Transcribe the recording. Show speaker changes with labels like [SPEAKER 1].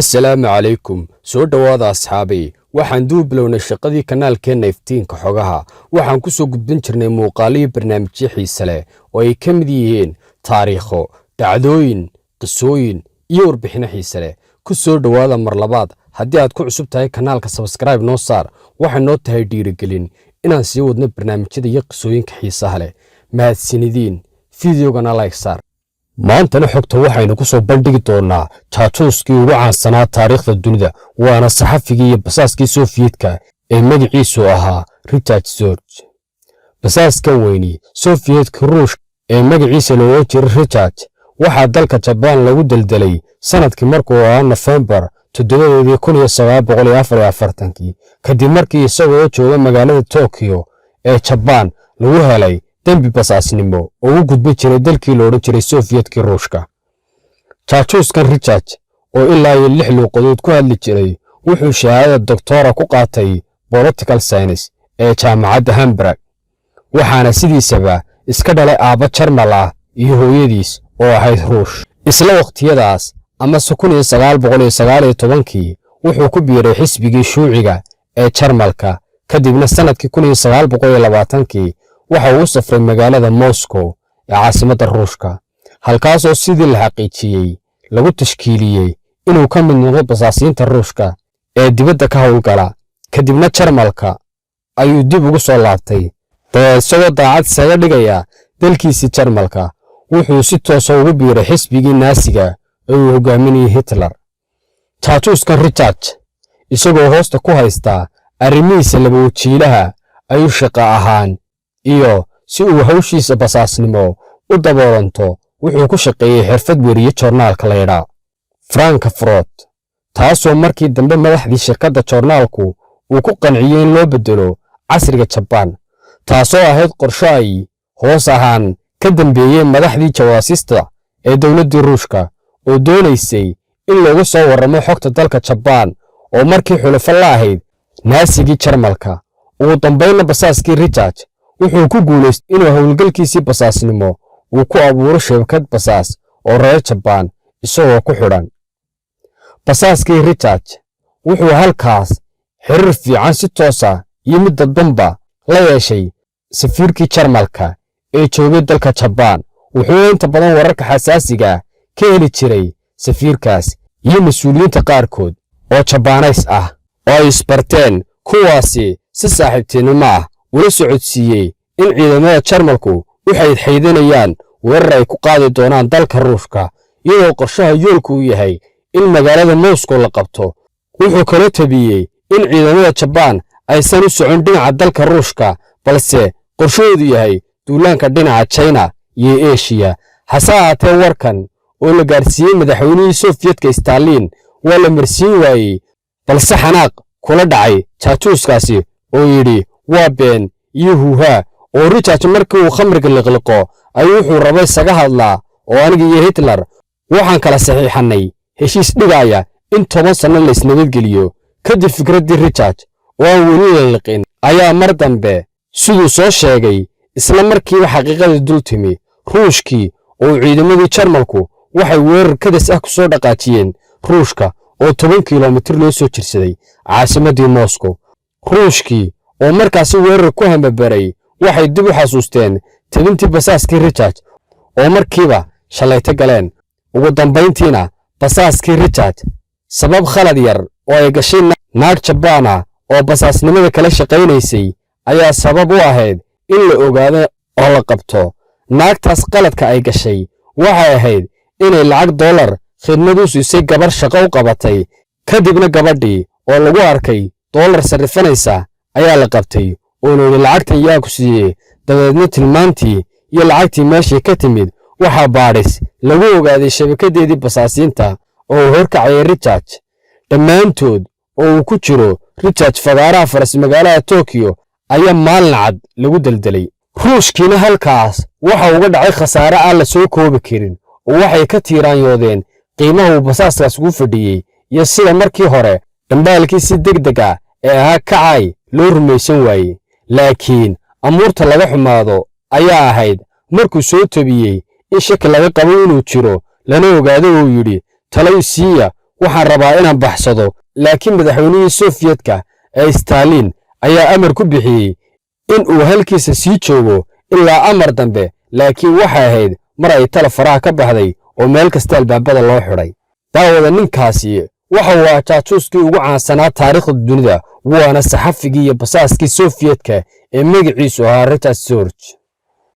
[SPEAKER 1] السلام عليكم soo dhawaada asxaabay waxaan duubilowna shaqadii kanaalkeena iftiinka xogaha waxaan ku soo gudbin jirnay muuqaaliyo barnaamijyo xiiso leh oo ay ka mid yihiin taariikho dhacdooyin qisooyin iyo warbixino xiiso leh ku soo dhawaada mar labaad haddii aad ku cusub tahay kanaalka subscribe noo saar waxaan noo tahay dhiirigelin inaan sii wadno barnaamijyada iyo qisooyinka xiisaha leh mahadsanidin fiidiyogana like saar maantana xogta waxaynu ku soo bandhigi doonaa jaajooskii ugu caansanaa taariikhda dunida waana saxafigii iyo basaaskii Sofiyeedka ee magaciisu ahaa Richard George. basaaskan weyni Sofiyeedka Ruush ee magaciisa loo jiray Richard waxaa dalka Japan lagu daldalay sanadkii markuu ahaa November 1944 kadib markii isagoo jooga magaalada Tokyo ee Japan lagu helay dambi basaasnimo oo u gudbay jiray dalkii loo oran jiray Sofiyeedka Ruushka. Jaajoskan Richard oo ilaa 6 luuqadood ku hadli jiray wuxuu shahaadada doctora ku qaatay political science ee jaamacadda Hamburg waxaana sidiisaba iska dhalay aaba Jarmal ah iyo hooyadiis oo ahayd Ruush. isla waqtiyadaas ama 1919 wuxuu ku biiray xisbigii Shuuciga ee Jarmalka kadibna sanadkii 1920 waxa uu safray magaalada Moscow ee caasimadda Ruushka halkaas oo sidii la xaqiijiyay lagu tashkiiliyay inuu ka mid noqdo basaasiinta Ruushka ee dibadda ka howlgala kadibna Jarmalka ayuu dib ugu soo laabtay isagoo daacad isaga dhigaya dalkiisii Jarmalka wuxuu si toos ah ugu biiray xisbigii Naasiga ee uu hogaaminayay Hitler. Jaajoskan Richard isagoo hoosta ku haysta arrimihiisa laba wajiilaha ayuu shaqo ahaan iyo si uu hawshiisa basaasnimo u daboolanto wuxuu ku shaqeeyay xirfad wariye joornaalka la yiraahdo Frankfurt taasoo markii dambe madaxdii shirkadda joornaalku uu ku qanciyay in loo bedelo casriga Japan taasoo ahayd qorshe ay hoos ahaan ka dambeeyay madaxdii jawaasista ee dawladda Ruushka oo doonaysay in looga soo waramo xogta dalka Japan oo markii xulafo la ahayd Naasigii Jarmalka ugu dambeynna basaaskii Richard wuxuu ku guuleystay inuu hawlgalkiisii basaasnimo uu ku abuuro shabakad basaas oo reer Japan isagoo ku xidhan. basaaskii Richard wuxuu halkaas xiriir fiican si toos ah iyo mid dadbanba la yeeshay safiirkii Jarmalka ee joogay dalka Japan wuxuu inta badan wararka xasaasiga ka heli jiray safiirkaas iyo mas'uuliyiinta qaarkood oo Japanese ah oo ay isbarteen kuwaasi si saaxiibtinimo ah ula socodsiiyay in ciidamada Jarmalku waxay xaydanayaan weerar ay ku qaadi doonaan dalka Ruushka iyadoo qorshaha yoolku uu yahay in magaalada Moscow la qabto. wuxuu kala tabiyay in ciidamada Japan aysan u socon dhinaca dalka Ruushka balse qorshoodu yahay duulaanka dhinaca China iyo Asia. hase ahaatee warkan oo la gaarsiiyay madaxweynihii Sofiyeedka Stalin waa la marsiin waayay balse xanaaq kula dhacay jaajuuskaasi oo yiri waa been iyo huuha oo Richard markii uu khamriga liqliqo ayuu wuxuu rabay isaga hadlaa oo aniga iyo Hitler waxaan kala saxiixanay heshiis dhigaya in 10 sano la isnabadgeliyo. kadib fikraddii Richard oo aan weli liqin ayaa mar dambe sidoo soo sheegay isla markii xaqiiqada dul timi Ruushkii oo ciidamadii Jarmalku waxay weerar kadas ah ku soo dhaqaajiyeen Ruushka oo 10 kiiloomitir loo soo jirsaday caasimadii Moscow. Ruushkii oo markaas weerar ku hambabaray waxay dib u xasuusteen tabintii basaaskii Richard oo markiiba shalayta galeen. ugu dambeyntiina basaaskii Richard sabab khalad yar oo ay gashay naag Japan oo basaasnimada kala shaqeynaysay ayaa sabab u ahayd in la ogaado oo la qabto. naagtaas qaladka ay gashay waxay ahayd inay lacag dollar khidmad u siisay gabar shaqo u qabatay kadibna gabadhii oo lagu arkay dollar sarifanaysa ayaa la qabtay oo lacagta yaa ku siiyay dabeedna tilmaantii iyo lacagtii meeshii ka timid waxa baadhis lagu ogaaday shabakadeedii basaasiinta oo horkacay Richard dhammaantood oo uu ku jiro Richard fagaaraha faras magaalada Tokyo ayaa maalin cad lagu daldalay. Ruushkiina halkaas waxa uga dhacay khasaare aan la soo koobi karin oo waxay ka tiiraanyoodeen qiimaha uu basaaskaas ugu fadhiyay iyo sida markii hore dambaalkii si degdeg ah ee ahaa kacay loo rumaysan waayay. laakiin amuurta laga xumaado ayaa ahayd markuu soo tabiyay in shaki laga qabo inuu jiro lana ogaado uu yiri talo siiya waxaan rabaa inaan baxsado laakiin madaxweynihii Sofiyeetka ee Stalin ayaa amar ku bixiyay in uu halkiisa sii joogo ilaa amar dambe laakiin waxay ahayd mar ay tala faraha ka baxday oo meel kasta albaabada loo xidhay daawada ninkaasi waxa uu ahaa jaajuuskii ugu caansanaa taariikhda dunida waana saxafigii iyo basaaskii Sofiyeetka ee magaciisu ahaa Richard Sorge